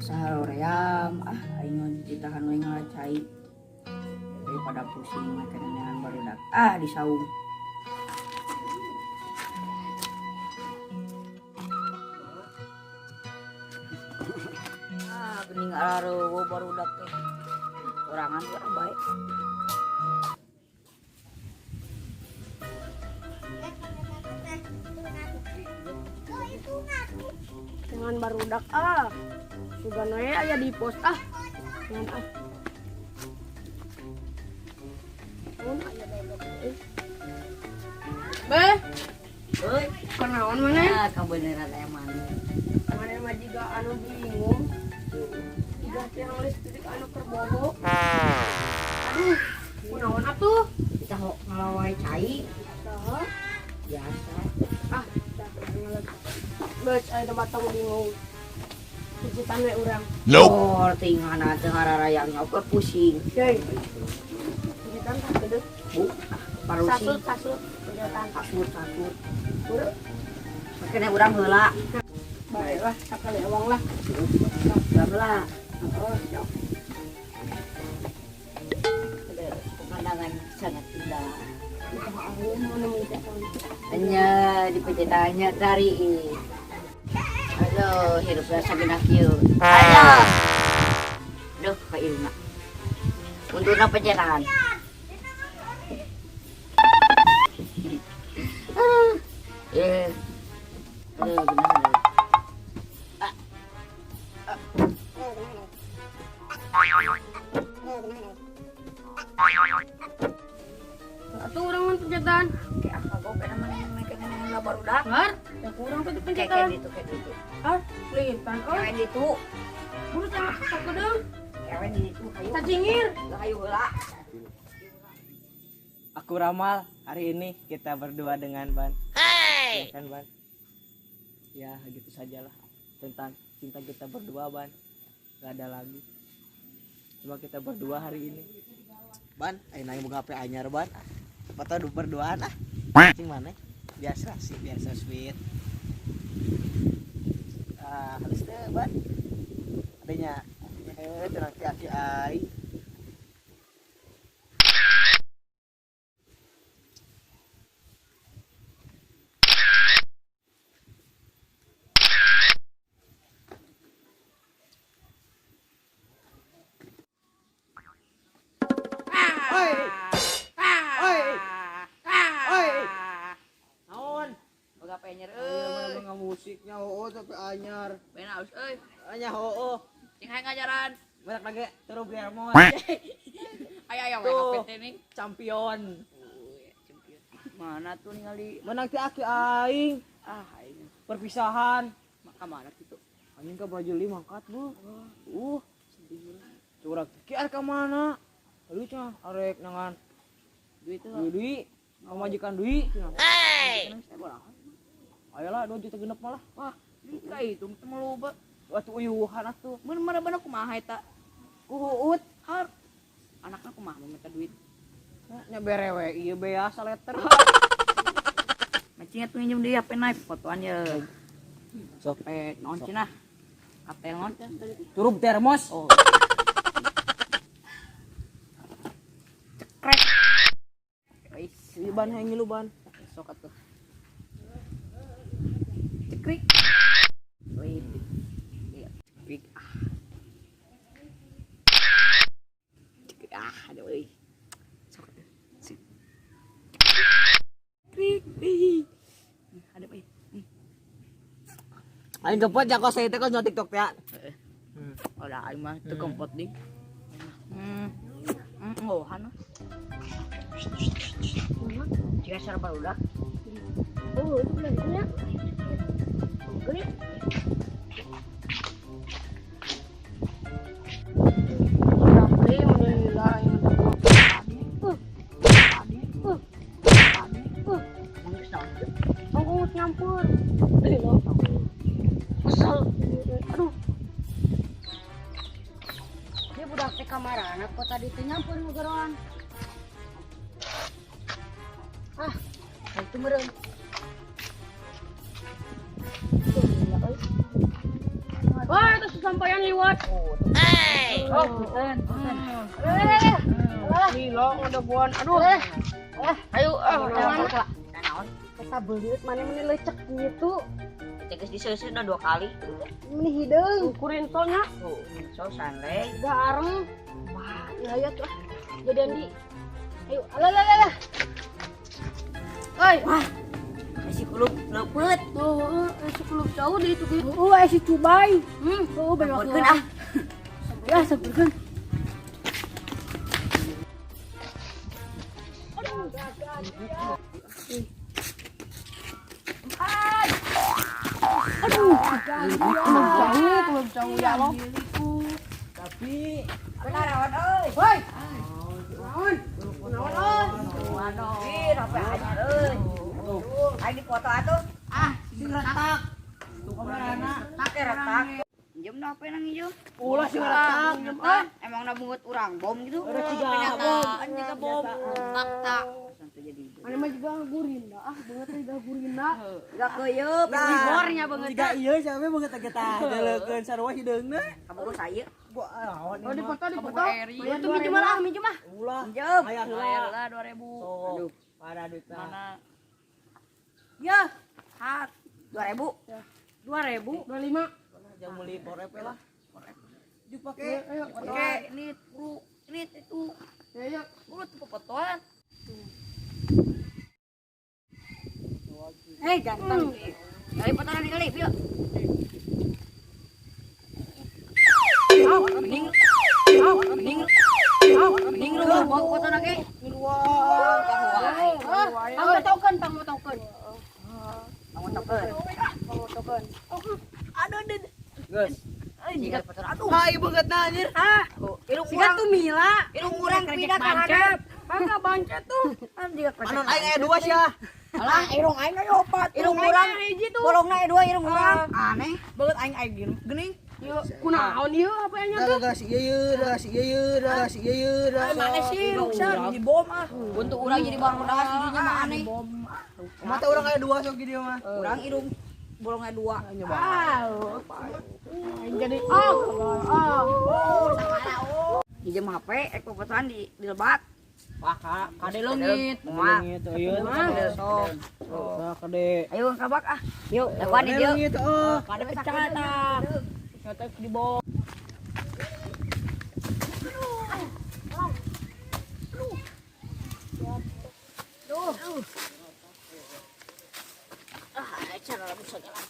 sahaream aing ditahan we ngalacai daripada pusing makan dengan barudak disaung geuning arareueuh barudak teh sorangan urang bae. Dengan barudak sudah nae aya di pos dengan Beh, Euy, kenaon mana? kabeneran emang. Mana mah jiga anu bingung. Jiga tiang listrik anu kerbobo. Aduh, kunaon atuh? Kita ngelawai cai Saha? biasa. Beus aya batang bingung. Pijitan we urang. Oh, tingana teu hararayang oke pusing. Euy. Pijitan tah gede. Parusing. Sasut. Pijitan Kasut. Makanya urang heula. baiklah sakali awang lah. Heula. Oh, siap. Pemandangan sangat indah. Aku mau nemu telepon. Hanya di pejetannya dari halo hidup rasa genah kieu halo duh ka iruna untuna pejetan benar Atuh urang mah pencetan. kayak kagok kana mana barudak Ngar, ya kurang tuh kayak pencetan. gitu Litan kayak gitu buru tengah sok gedeng. kayak gitu hayu Cacingir. hayu heula. Aku ramal hari ini kita berdua dengan Ban. Ya kan Ban? Ya gitu sajalah tentang cinta kita berdua Ban. Gak ada lagi. Cuma kita berdua hari ini. Ban, ayo nanya buka HP anyar Ban. Foto berduaan Cing mana? Biasa sih, biasa sweet. Halus deh Ban. Adanya tenang aki ai. Boga penyer Musiknya tapi anyar. ben aus euy Anya cing hayang ngajaran banyak lagi terus Germon. aya Tuh. HP nih Champion. mana tuh ningali Menang ti aki aing. aing Perpisahan. maka mana gitu Anjing ke baju lima mangkat bu. Curag kiar ka mana? Lu cenah arek nangan duit tuh Dwi, majikan Dwi. Ayolah 2 juta genep malah. wah ka itu teh loba Waktu uyuhan atuh. mun mana kumaha eta Kuhuut. har anakna kumaha minta duit Nya berewe ieu beasa letter. macingnya tuh nginjem di HP naik fotoan ya Sok non cenah apel non cenah tadi turup termos. oh cekrek wis Si ban yang ngilu ban. sok atuh cekrek wih iya cekrek cekrek ada wih sok atuh sip cekrek wih ada wih Aing kepot jako saya teh kos TikTok teh. Udah aing mah teu kempot ding. Ngohan. Jika cara barudak. Oh, itu belanjanya. Gede. Rapli menilai yang tadi. Aku nyampur. Kesel. Aduh. Dia budak teh kamarana kok tadi teh nyampur ngogeroan. Itu meureun. Wah, itu sesampaian liwat. Oh, punten. Gila, udah buan. Aduh. Ayo, mana? Naon? Kita beliut mana lecek gitu. Kita geus diseuseun udah 2 kali. Ini hidung. Ukurin sonya. Tuh, so santai. Udah areng. Wah, ya tuh. Jadian di. Ayo, alah. Oi, Wah, si kulub leupet. tuh, si kulub jauh di itu gitu. Si cubai. Banyak Sampurkeun ah. Ya, sampurkeun. Belum jauh ya lo. Tapi Benar awan euy. Woi. Naon? Naon? Waduh, sampai anyar euy. Ayo dipoto atuh. si retak. Tuh kamerana. Tak retak. Jam na apa nang ieu? Ulah si retak. Emang na bungut urang bom gitu. Ada tiga Penyataan bom. juga bom. Tak. Santu jadi. Mana mah juga gurinda. Banget juga gurinda. Enggak keuyeuk. Rigornya banget. Jika iya sampe banget kita deleukeun sarua hideungna. Kaburu saya. Gua lawan Oh, dipoto. Ya tuh minjem lah, minjem mah. ulah. Minjem. Aya Lah 2000. Aduh, pada duitna. Ya. Hak 2000. 2000, 25. Jam meuli porep lah. Juk pake. Ayo, Oke, ini bro, ini itu. ya. Bro tuh potoan. Ganteng. Dari potongan kali, yuk. Mending. Mending lu mau potongan ke? Luar. Tanggo token. Kamu token. Aduh, Geus. jika potongan. Aduh. Hai banget na anjir. Irung Siga tuh Mila. Irung urang pindah ka Bancet. Kagak bancet tuh. Anon aing aya 2 sia. Alah, irung aing aya 4. Irung urang hiji tuh. bolongna aya 2 irung urang. Aneh. Banget aing geuning. Yuk, kunaon ieu apa nya tuh? Dah si ieu, dah si ieu. Mana sih ruksan di bom ah. Untuk urang jadi barang bedas didinya mah aneh. Mata orang aya 2 sok dia mah. Urang irung bolongnya 2. Jadi Di jam HP potoan di lebat. Wah, Kade leungit. Moal. Moal. Gitu ieu. Sok. Dah kade. Ayo kabak ah. Yuk, lakuan di dieu. Gitu. Oh. Kade pecah tah. Kata di bawah. Cara rambut saja lah.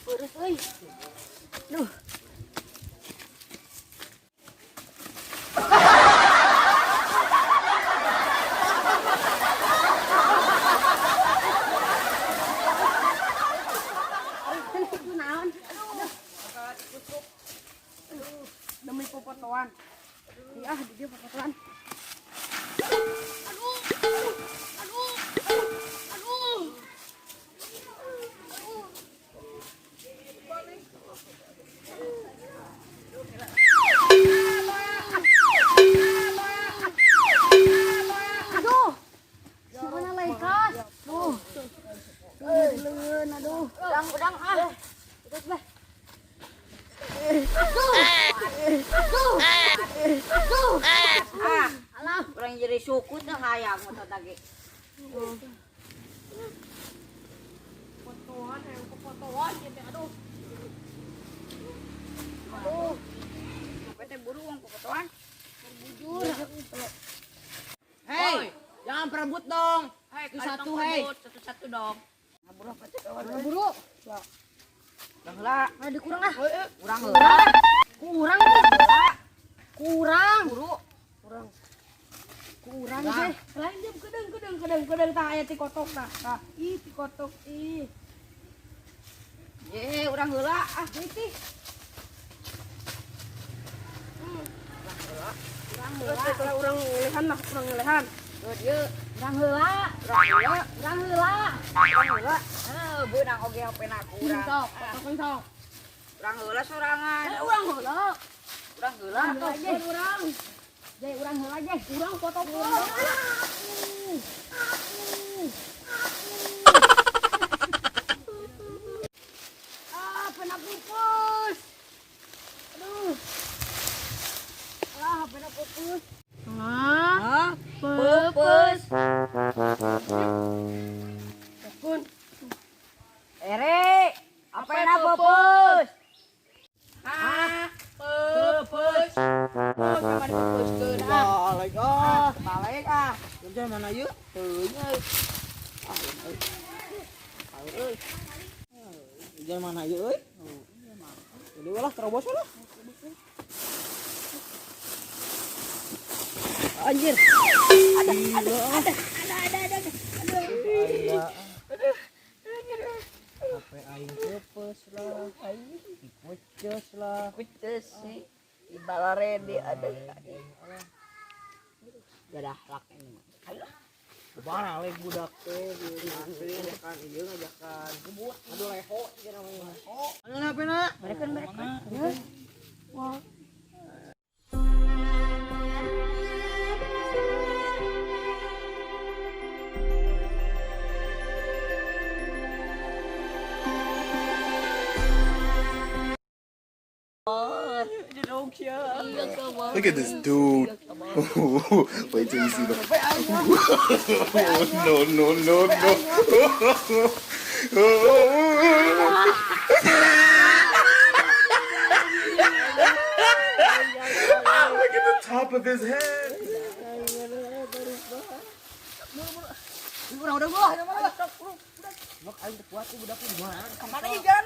Beres euy. Duh. kunaon? Demi popotoan. Iya, di dia popotoan. Udang ah. Alah, orang jadi suku dah hayang motor lagi. Potoan gitu. Aduh. PT buru uang potoan. Bujur. Hei, jangan perebut dong. Satu-satu, hei. Satu-satu dong. Ngaburu apa teh kawan? Buru. Urang heula. Dikurang ah. Urang heula. Kurang tuh. Kurang. Buru. Kurang deh. Lain dia kedeng tah aya ti kotok tah. Tah, ih ti kotok ih. Ye, urang heula ah. Tih. Urang ngelehan lah, urang ngelehan. Terus ye, Urang heula. Urang heula. urang heula. Beunang oge hapena ku urang. Sok, kotokan sok. Urang heula sorangan. Urang heula. Urang heula. Urang. Jai urang heula jai. Urang kotokan. Pena pupus. Baik ah. Kerja mana yuk? Tuhnya. Ah, euy. Kerja mana yuk euy? Jadi ulah terobos lah. Anjir. Ada. Apa aing kepes lah. Pucus lah. Putus sih. Di Balaredi ada. Gak ada akhlak ini. Barang lek budak teh asli kan ieu ngajakan. Aduh leho ieu namanya. Anu napena? Mereka. Wah. Look at this dude. Wait till you see the. No. Look at the top of his head. Udah gua. Mak aing kuat budak gimana? Kemana iga?